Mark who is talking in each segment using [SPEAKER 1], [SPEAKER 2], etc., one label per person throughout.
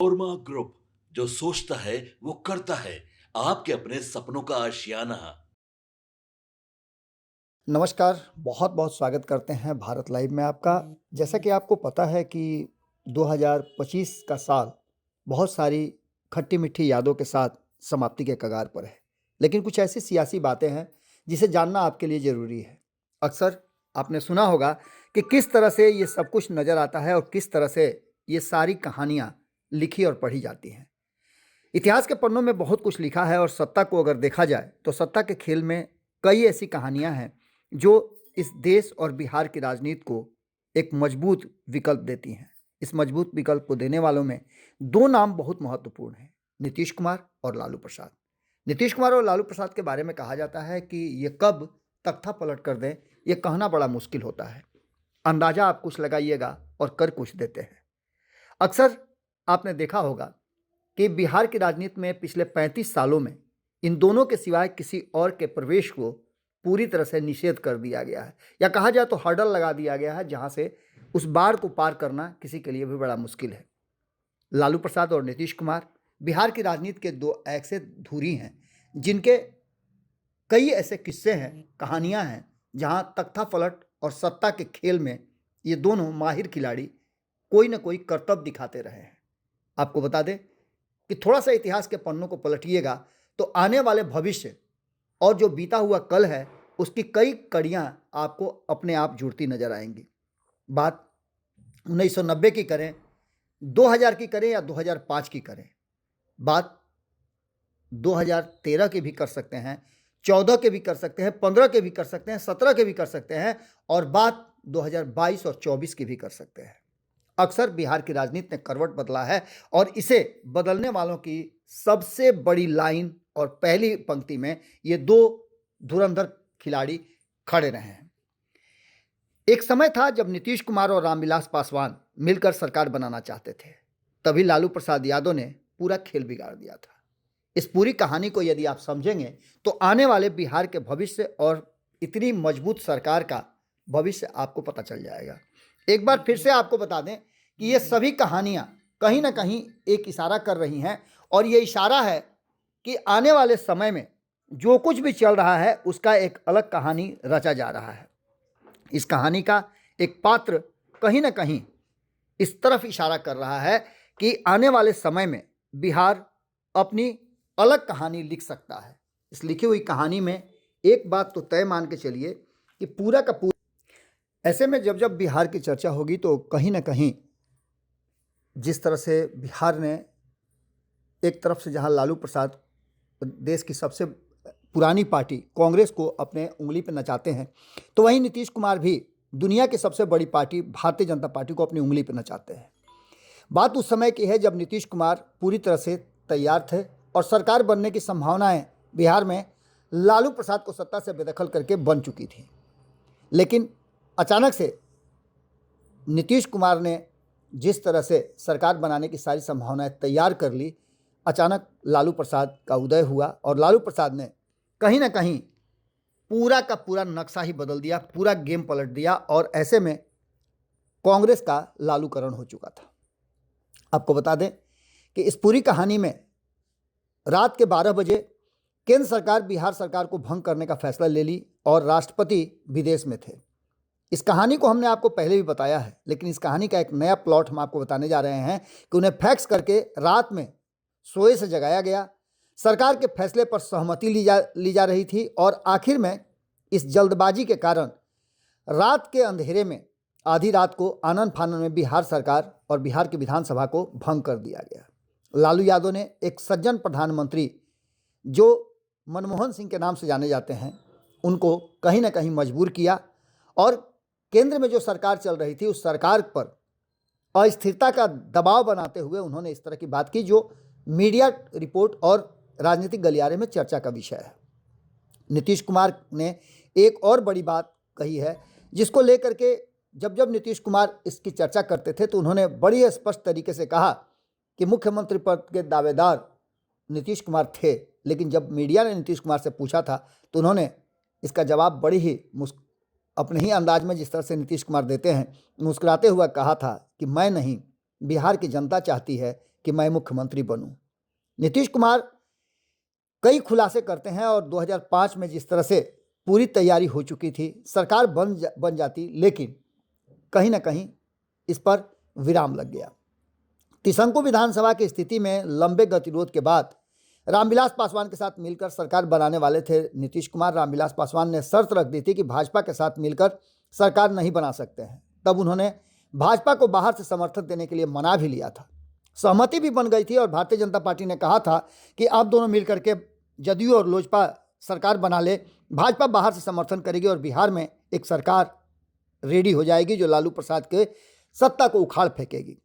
[SPEAKER 1] ओरमा group, जो सोचता है वो करता है। आपके अपने सपनों का आशियाना।
[SPEAKER 2] नमस्कार, बहुत-बहुत स्वागत करते हैं भारत लाइव में आपका। जैसा कि आपको पता है कि 2025 का साल बहुत सारी खट्टी-मीठी यादों के साथ समाप्ति के कगार पर है। लेकिन कुछ ऐसी सियासी बातें हैं, जिसे जानना आपके लिए ज़रूरी है। अक्सर आपने सुना होगा कि किस तरह से ये सब कुछ नज़र आता है और किस तरह से ये सारी कहानियाँ लिखी और पढ़ी जाती हैं। इतिहास के पन्नों में बहुत कुछ लिखा है और सत्ता को अगर देखा जाए तो सत्ता के खेल में कई ऐसी कहानियां हैं जो इस देश और बिहार की राजनीति को एक मजबूत विकल्प देती हैं। इस मजबूत विकल्प को देने वालों में दो नाम बहुत महत्वपूर्ण हैं, नीतीश कुमार और लालू प्रसाद। नीतीश कुमार और लालू प्रसाद के बारे में कहा जाता है कि ये कब तख्ता पलट कर दें, ये कहना बड़ा मुश्किल होता है। अंदाजा आप कुछ लगाइएगा और कर कुछ देते हैं। अक्सर आपने देखा होगा कि बिहार की राजनीति में पिछले 35 सालों में इन दोनों के सिवाय किसी और के प्रवेश को पूरी तरह से निषेध कर दिया गया है, या कहा जाए तो हर्डल लगा दिया गया है, जहां से उस बाढ़ को पार करना किसी के लिए भी बड़ा मुश्किल है। लालू प्रसाद और नीतीश कुमार बिहार की राजनीति के दो ऐसे धुरी हैं जिनके कई ऐसे किस्से हैं, कहानियां हैं, जहां तख्ता पलट और सत्ता के खेल में ये दोनों माहिर खिलाड़ी कोई ना कोई करतब दिखाते रहे हैं। आपको बता दें कि थोड़ा सा इतिहास के पन्नों को पलटिएगा तो आने वाले भविष्य और जो बीता हुआ कल है उसकी कई कड़ियां आपको अपने आप जुड़ती नजर आएंगी। बात 1990 की करें, 2000 की करें या 2005 की करें, बात 2013 की भी कर सकते हैं, 14 के भी कर सकते हैं, 15 के भी कर सकते हैं, 17 के भी कर सकते हैं और बात 2022 और 24 की भी कर सकते हैं। अक्सर बिहार की राजनीति ने करवट बदला है और इसे बदलने वालों की सबसे बड़ी लाइन और पहली पंक्ति में ये दो धुरंधर खिलाड़ी खड़े रहे हैं। एक समय था जब नीतीश कुमार और रामविलास पासवान मिलकर सरकार बनाना चाहते थे। तभी लालू प्रसाद यादव ने पूरा खेल बिगाड़ दिया था। इस पूरी कहानी को यदि आप समझेंगे तो आने वाले बिहार के भविष्य और इतनी मजबूत सरकार का भविष्य आपको पता चल जाएगा। एक बार फिर से आपको बता दें कि ये सभी कहानियां कहीं ना कहीं एक इशारा कर रही हैं और ये इशारा है कि आने वाले समय में जो कुछ भी चल रहा है उसका एक अलग कहानी रचा जा रहा है। इस कहानी का एक पात्र कहीं ना कहीं इस तरफ इशारा कर रहा है कि आने वाले समय में बिहार अपनी अलग कहानी लिख सकता है। इस लिखी हुई कहानी में एक बात तो तय मान के चलिए कि पूरा का पूरा, ऐसे में जब जब बिहार की चर्चा होगी तो कहीं ना कहीं जिस तरह से बिहार ने एक तरफ से जहां लालू प्रसाद देश की सबसे पुरानी पार्टी कांग्रेस को अपने उंगली पर नचाते हैं, तो वहीं नीतीश कुमार भी दुनिया की सबसे बड़ी पार्टी भारतीय जनता पार्टी को अपनी उंगली पर नचाते हैं। बात उस समय की है जब नीतीश कुमार पूरी तरह से तैयार थे और सरकार बनने की संभावनाएं बिहार में लालू प्रसाद को सत्ता से बेदखल करके बन चुकी थी। लेकिन अचानक से नीतीश कुमार ने जिस तरह से सरकार बनाने की सारी संभावनाएं तैयार कर ली, अचानक लालू प्रसाद का उदय हुआ और लालू प्रसाद ने कहीं ना कहीं पूरा का पूरा नक्शा ही बदल दिया, पूरा गेम पलट दिया और ऐसे में कांग्रेस का लालूकरण हो चुका था। आपको बता दें कि इस पूरी कहानी में रात के 12 बजे केंद्र सरकार बिहार सरकार को भंग करने का फैसला ले ली और राष्ट्रपति विदेश में थे। इस कहानी को हमने आपको पहले भी बताया है, लेकिन इस कहानी का एक नया प्लॉट हम आपको बताने जा रहे हैं कि उन्हें फैक्स करके रात में सोए से जगाया गया। सरकार के फैसले पर सहमति ली जा रही थी और आखिर में इस जल्दबाजी के कारण रात के अंधेरे में आधी रात को आनन फानन में बिहार सरकार और बिहार की विधानसभा को भंग कर दिया गया। लालू यादव ने एक सज्जन प्रधानमंत्री जो मनमोहन सिंह के नाम से जाने जाते हैं, उनको कहीं ना कहीं मजबूर किया और केंद्र में जो सरकार चल रही थी उस सरकार पर अस्थिरता का दबाव बनाते हुए उन्होंने इस तरह की बात की जो मीडिया रिपोर्ट और राजनीतिक गलियारे में चर्चा का विषय है। नीतीश कुमार ने एक और बड़ी बात कही है जिसको लेकर के जब जब नीतीश कुमार इसकी चर्चा करते थे तो उन्होंने बड़ी स्पष्ट तरीके से कहा कि मुख्यमंत्री पद के दावेदार नीतीश कुमार थे, लेकिन जब मीडिया ने नीतीश कुमार से पूछा था तो उन्होंने इसका जवाब बड़ी ही अपने ही अंदाज में जिस तरह से नीतीश कुमार देते हैं मुस्कुराते हुए कहा था कि मैं नहीं, बिहार की जनता चाहती है कि मैं मुख्यमंत्री बनूं। नीतीश कुमार कई खुलासे करते हैं और 2005 में जिस तरह से पूरी तैयारी हो चुकी थी, सरकार बन जाती, लेकिन कहीं ना कहीं इस पर विराम लग गया। त्रिशंकु विधानसभा की स्थिति में लंबे गतिरोध के बाद रामविलास पासवान के साथ मिलकर सरकार बनाने वाले थे नीतीश कुमार। रामविलास पासवान ने शर्त रख दी थी कि भाजपा के साथ मिलकर सरकार नहीं बना सकते हैं। तब उन्होंने भाजपा को बाहर से समर्थन देने के लिए मना भी लिया था। सहमति भी बन गई थी और भारतीय जनता पार्टी ने कहा था कि आप दोनों मिलकर के जदयू और लोजपा सरकार बना ले, भाजपा बाहर से समर्थन करेगी और बिहार में एक सरकार रेडी हो जाएगी जो लालू प्रसाद के सत्ता को उखाड़ फेंकेगी।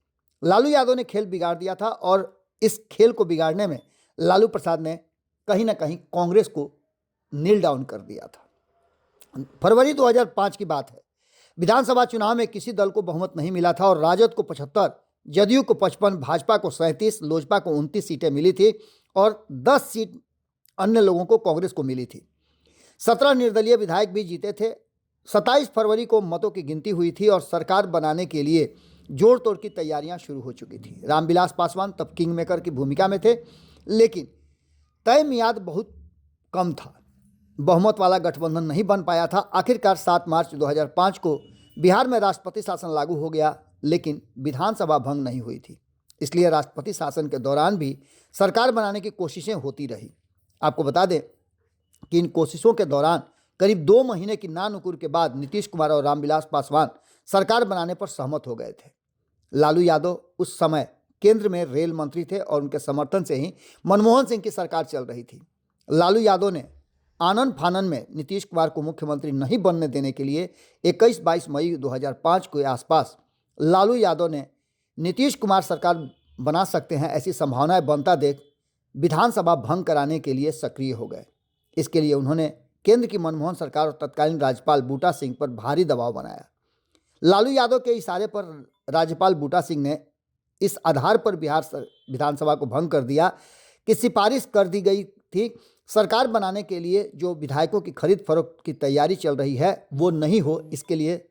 [SPEAKER 2] लालू यादव ने खेल बिगाड़ दिया था और इस खेल को बिगाड़ने में लालू प्रसाद ने कहीं ना कहीं कांग्रेस को नील डाउन कर दिया था। फरवरी 2005 की बात है। विधानसभा चुनाव में किसी दल को बहुमत नहीं मिला था और राजद को 75, जदयू को 55, भाजपा को 37, लोजपा को 29 सीटें मिली थी और 10 सीट अन्य लोगों को कांग्रेस को मिली थी। 17 निर्दलीय विधायक भी जीते थे। 27 फरवरी को मतों की गिनती हुई थी और सरकार बनाने के लिए जोड़ तोड़ की तैयारियां शुरू हो चुकी थी। रामविलास पासवान तब किंग मेकर की भूमिका में थे, लेकिन तय मियाद बहुत कम था। बहुमत वाला गठबंधन नहीं बन पाया था। आखिरकार 7 मार्च 2005 को बिहार में राष्ट्रपति शासन लागू हो गया, लेकिन विधानसभा भंग नहीं हुई थी। इसलिए राष्ट्रपति शासन के दौरान भी सरकार बनाने की कोशिशें होती रही। आपको बता दें कि इन कोशिशों के दौरान करीब 2 महीने की नानुकुर के बाद नीतीश कुमार और रामविलास पासवान सरकार बनाने पर सहमत हो गए थे। लालू यादव उस समय केंद्र में रेल मंत्री थे और उनके समर्थन से ही मनमोहन सिंह की सरकार चल रही थी। लालू यादव ने आनन फानन में नीतीश कुमार को मुख्यमंत्री नहीं बनने देने के लिए 21-22 मई 2005 के आसपास लालू यादव ने नीतीश कुमार सरकार बना सकते हैं ऐसी संभावनाएं बनता देख विधानसभा भंग कराने के लिए सक्रिय हो गए। इसके लिए उन्होंने केंद्र की मनमोहन सरकार और तत्कालीन राज्यपाल बूटा सिंह पर भारी दबाव बनाया। लालू यादव के इशारे पर राज्यपाल बूटा सिंह ने इस आधार पर बिहार विधानसभा को भंग कर दिया कि सिफारिश कर दी गई थी सरकार बनाने के लिए जो विधायकों की खरीद फरोख्त की तैयारी चल रही है वो नहीं हो, इसके लिए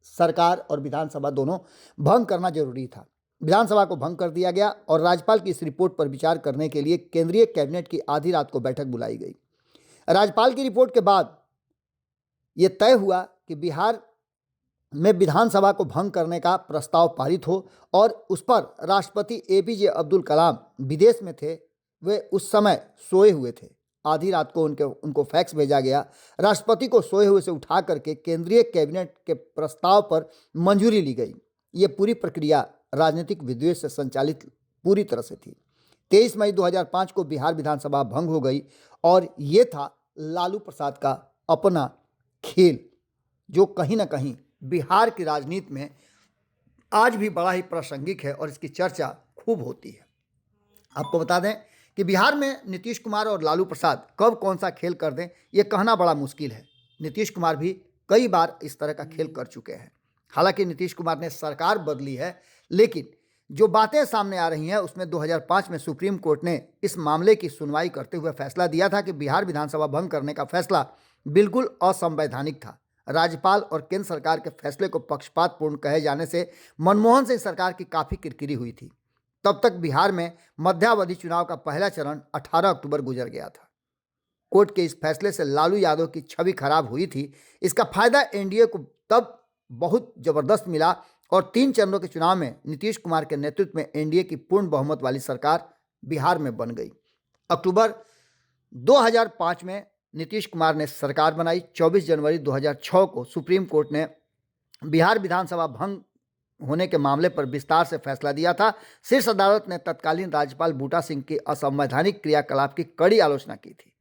[SPEAKER 2] सरकार और विधानसभा दोनों भंग करना जरूरी था। विधानसभा को भंग कर दिया गया और राज्यपाल की इस रिपोर्ट पर विचार करने के लिए केंद्रीय कैबिनेट की आधी रात को बैठक बुलाई गई। राज्यपाल की रिपोर्ट के बाद ये तय हुआ कि बिहार में विधानसभा को भंग करने का प्रस्ताव पारित हो और उस पर राष्ट्रपति APJ अब्दुल कलाम विदेश में थे, वे उस समय सोए हुए थे। आधी रात को उनको फैक्स भेजा गया। राष्ट्रपति को सोए हुए से उठा करके केंद्रीय कैबिनेट के प्रस्ताव पर मंजूरी ली गई। ये पूरी प्रक्रिया राजनीतिक विद्वेष से संचालित पूरी तरह से थी। 23 मई 2005 को बिहार विधानसभा भंग हो गई और ये था लालू प्रसाद का अपना खेल, जो कहीं ना कहीं बिहार की राजनीति में आज भी बड़ा ही प्रासंगिक है और इसकी चर्चा खूब होती है। आपको बता दें कि बिहार में नीतीश कुमार और लालू प्रसाद कब कौन सा खेल कर दें ये कहना बड़ा मुश्किल है। नीतीश कुमार भी कई बार इस तरह का खेल कर चुके हैं। हालांकि नीतीश कुमार ने सरकार बदली है, लेकिन जो बातें सामने आ रही हैं उसमें 2005 में सुप्रीम कोर्ट ने इस मामले की सुनवाई करते हुए फैसला दिया था कि बिहार विधानसभा भंग करने का फैसला बिल्कुल असंवैधानिक था। राज्यपाल और केंद्र सरकार के फैसले को पक्षपातपूर्ण कहे जाने से मनमोहन सिंह सरकार की काफ़ी किरकिरी हुई थी। तब तक बिहार में मध्यावधि चुनाव का पहला चरण 18 अक्टूबर गुजर गया था। कोर्ट के इस फैसले से लालू यादव की छवि खराब हुई थी। इसका फायदा एनडीए को तब बहुत जबरदस्त मिला और 3 चरणों के चुनाव में नीतीश कुमार के नेतृत्व में एनडीए की पूर्ण बहुमत वाली सरकार बिहार में बन गई। अक्टूबर 2005 में नीतीश कुमार ने सरकार बनाई। 24 जनवरी 2006 को सुप्रीम कोर्ट ने बिहार विधानसभा भंग होने के मामले पर विस्तार से फैसला दिया था। शीर्ष अदालत ने तत्कालीन राज्यपाल बूटा सिंह की असंवैधानिक क्रियाकलाप की कड़ी आलोचना की थी।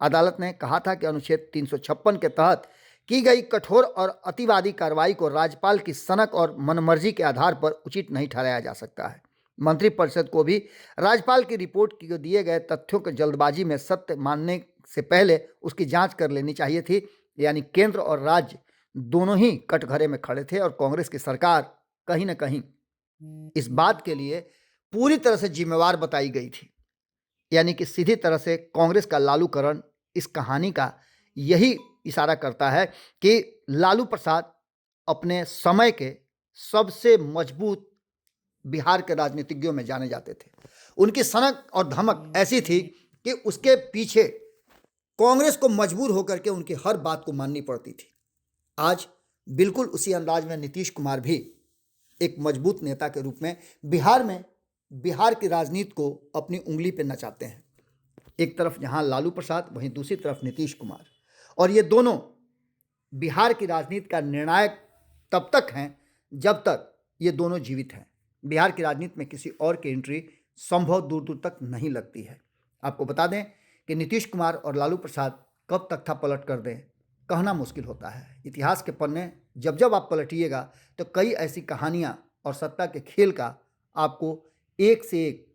[SPEAKER 2] अदालत ने कहा था कि अनुच्छेद 356 के तहत की गई कठोर और अतिवादी कार्रवाई को राज्यपाल की सनक और मनमर्जी के आधार पर उचित नहीं ठहराया जा सकता है। मंत्रिपरिषद को भी राज्यपाल की रिपोर्ट को दिए गए तथ्यों के जल्दबाजी में सत्य मानने से पहले उसकी जांच कर लेनी चाहिए थी। यानी केंद्र और राज्य दोनों ही कटघरे में खड़े थे और कांग्रेस की सरकार कहीं ना कहीं इस बात के लिए पूरी तरह से जिम्मेवार बताई गई थी। यानी कि सीधी तरह से कांग्रेस का लालूकरण इस कहानी का यही इशारा करता है कि लालू प्रसाद अपने समय के सबसे मजबूत बिहार के राजनीतिज्ञों में जाने जाते थे। उनकी सनक और धमक ऐसी थी कि उसके पीछे कांग्रेस को मजबूर होकर के उनकी हर बात को माननी पड़ती थी। आज बिल्कुल उसी अंदाज में नीतीश कुमार भी एक मजबूत नेता के रूप में बिहार की राजनीति को अपनी उंगली पर नचाते हैं। एक तरफ जहां लालू प्रसाद, वहीं दूसरी तरफ नीतीश कुमार, और ये दोनों बिहार की राजनीति का निर्णायक तब तक हैं जब तक ये दोनों जीवित हैं। बिहार की राजनीति में किसी और की एंट्री संभव दूर दूर तक नहीं लगती है। आपको बता दें कि नीतीश कुमार और लालू प्रसाद कब तख्ता पलट कर दें, कहना मुश्किल होता है। इतिहास के पन्ने जब जब आप पलटिएगा तो कई ऐसी कहानियां और सत्ता के खेल का आपको एक से एक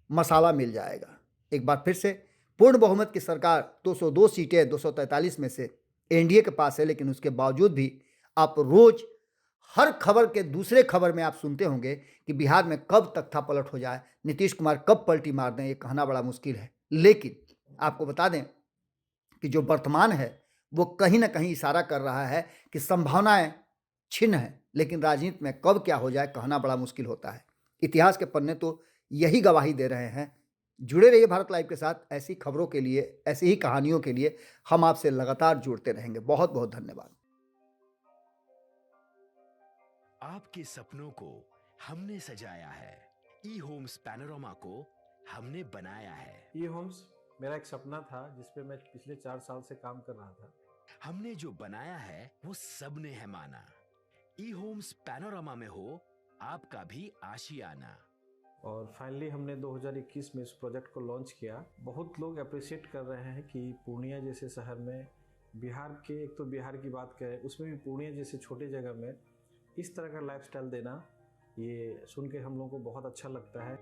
[SPEAKER 2] मसाला मिल जाएगा। एक बार फिर से पूर्ण बहुमत की सरकार 202 सीटें 243 में से एनडीए के पास है, लेकिन उसके बावजूद भी आप रोज हर खबर के दूसरे खबर में आप सुनते होंगे कि बिहार में कब तख्ता पलट हो जाए, नीतीश कुमार कब पलटी मार दें, ये कहना बड़ा मुश्किल है। लेकिन आपको बता दें कि जो वर्तमान है वो कहीं ना कहीं इशारा कर रहा है कि संभावनाएं छिन्न हैं, लेकिन राजनीति में कब क्या हो जाए कहना बड़ा मुश्किल होता है। इतिहास के पन्ने तो यही गवाही दे रहे हैं। जुड़े रहिए भारत लाइव के साथ। ऐसी खबरों के लिए, ऐसी ही कहानियों के लिए हम आपसे लगातार जुड़ते रहेंगे। बहुत बहुत धन्यवाद।
[SPEAKER 3] आपके सपनों को हमने सजाया है, ई होम्स पैनोरमा को हमने बनाया है।
[SPEAKER 4] ई होम्स मेरा एक सपना था जिस पे मैं पिछले 4 साल से काम कर रहा था।
[SPEAKER 3] हमने जो बनाया है वो सबने है माना। ई होम्स पैनोरमा में हो आपका भी आशियाना।
[SPEAKER 4] और फाइनली हमने 2021 में इस प्रोजेक्ट को लॉन्च किया। बहुत लोग अप्रिशिएट कर रहे हैं कि पूर्णिया जैसे शहर में, बिहार के, एक तो बिहार की बात करें उसमें भी पूर्णिया जैसे छोटे जगह में इस तरह का लाइफस्टाइल देना, ये सुन के हम लोगों को बहुत अच्छा लगता है।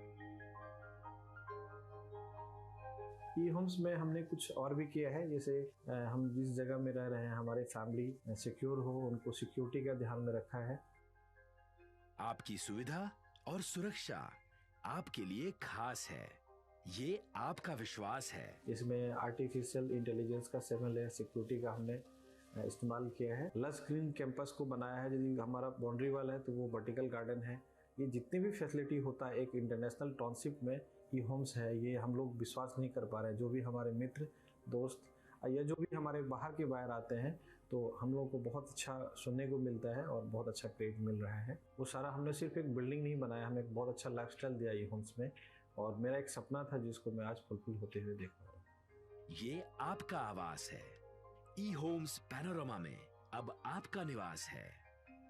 [SPEAKER 4] ई होम्स में हमने कुछ और भी किया है, जैसे हम जिस जगह में रह रहे हैं हमारे फैमिली सिक्योर हो, उनको सिक्योरिटी का ध्यान में रखा है।
[SPEAKER 3] आपकी सुविधा और सुरक्षा आपके लिए खास है, ये आपका विश्वास है।
[SPEAKER 4] इसमें आर्टिफिशियल इंटेलिजेंस का 7 लेयर सिक्योरिटी का हमने इस्तेमाल किया है। लस ग्रीन कैंपस को बनाया है। यदि हमारा बाउंड्री वाल है तो वो वर्टिकल गार्डन है। ये जितनी भी फैसिलिटी होता है एक इंटरनेशनल टाउनशिप में ई होम्स है, ये हम लोग विश्वास नहीं कर पा रहे हैं। जो भी हमारे मित्र, दोस्त या जो भी हमारे बाहर के बाहर आते हैं तो हम लोग को बहुत अच्छा सुनने को मिलता है और बहुत अच्छा क्रेडिट मिल रहा है। वो सारा हमने सिर्फ एक बिल्डिंग नहीं बनाया, हमें एक बहुत अच्छा लाइफस्टाइल दिया ई होम्स में, और मेरा एक सपना था जिसको मैं आज फुलफिल होते हुए देख पा रहा हूँ।
[SPEAKER 3] ये आपका आवास है। ई होम्स पैनोरमा में अब आपका निवास है।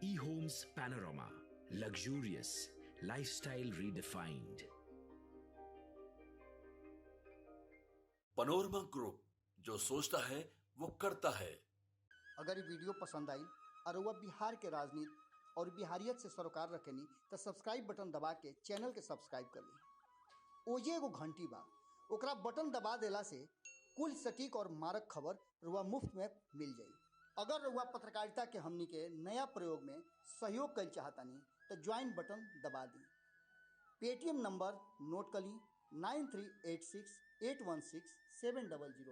[SPEAKER 3] E Homes Panorama, luxurious lifestyle redefined.
[SPEAKER 1] Panorama group, जो सोचता है वो करता है।
[SPEAKER 2] अगर ये वीडियो पसंद आई और वह बिहार के राजनीति और बिहारियत से सरोकार रखेनी तो सब्सक्राइब बटन दबा के चैनल के सब्सक्राइब कर ली। ओजे एगो घंटी बा, ओकरा बटन दबा देला से कुल सटीक और मारक खबर रुआ मुफ्त में मिल जाई। अगर रुआ पत्रकारिता के हमनी के नया प्रयोग में सहयोग कर चाहतानी तो ज्वाइन बटन दबा दी। पेटीएम नंबर नोट कर ली 9386816700।